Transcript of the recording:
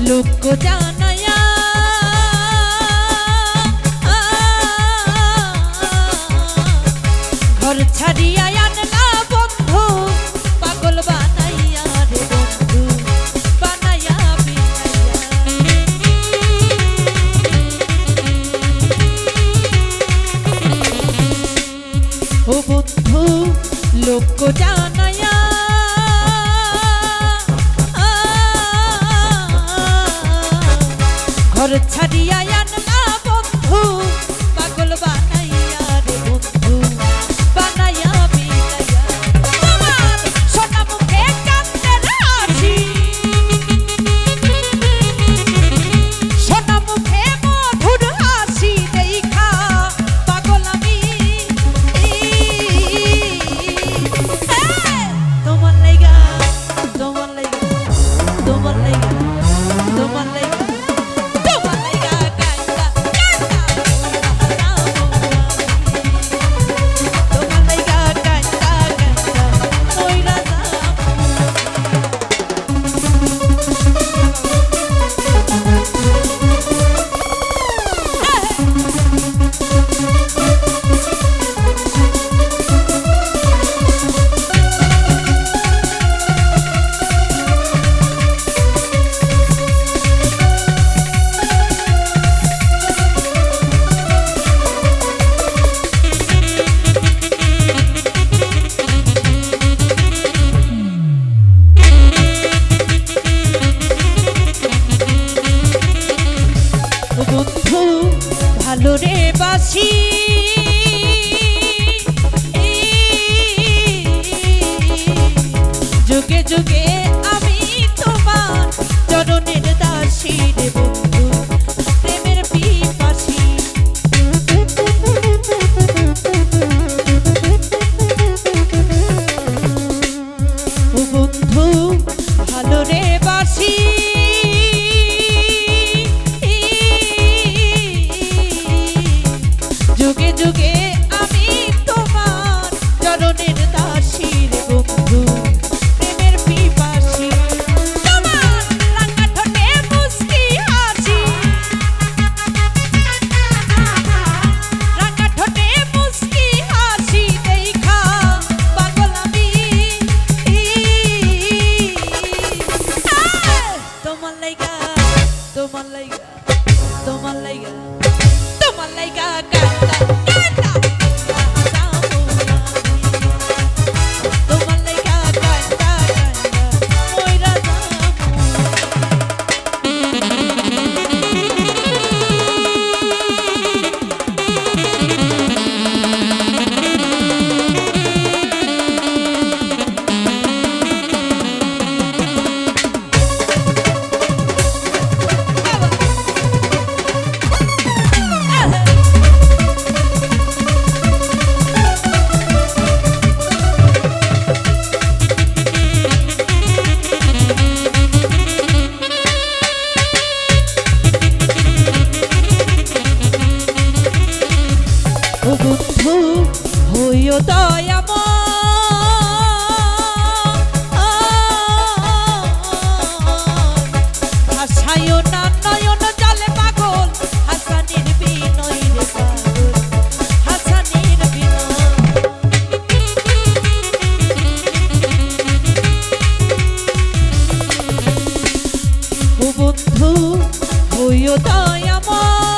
লোক জানায়া ঘর ছাড়িয়া আনলা বন্ধু পাগল বানাইয়া রে বন্ধু বানাইয়া ও বন্ধু লোক জানায়া ঘর ছাড়িয়া আনলা বন্ধু পাগল বানাইয়া রে বন্ধু বানাইয়া বিলাইয়া তোমার সোনা মুখে কান্দের হাসি সোনা মুখে মধুর হাসি দেখা পাগল আমি তোমার লাইগা তোমার লাইগা তোমার লাইগা তোমার লাইগা বন্ধু ভালো রে বাসি যুগে যুগে আমি তোমার চরণের দাসী রে বন্ধু প্রেমের পিপাসী ও বন্ধু ভালো রে বাসি যুগে যুগে আমি তোমার চরণের দাসী রে বন্ধু প্রেমের পিপাসী তোমার রাঙা ঠোঁটে মুস্কি হাসি রাঙা ঠোঁটে মুস্কি হাসি দেখা পাগল আমি তোমার লাইগা তোমার লাইগা তোমার লাইগা তোমার লাইগা কান্দা কান্দা তোমার লাইগা কান্দা কান্দা মইরা ও বন্ধু হইও দয়াময় হাসায়ও না নয়ন জলে পাগল হাসানের বিনয় রে পাগল হাসানের বিনয় ও বন্ধু হইও দয়াময়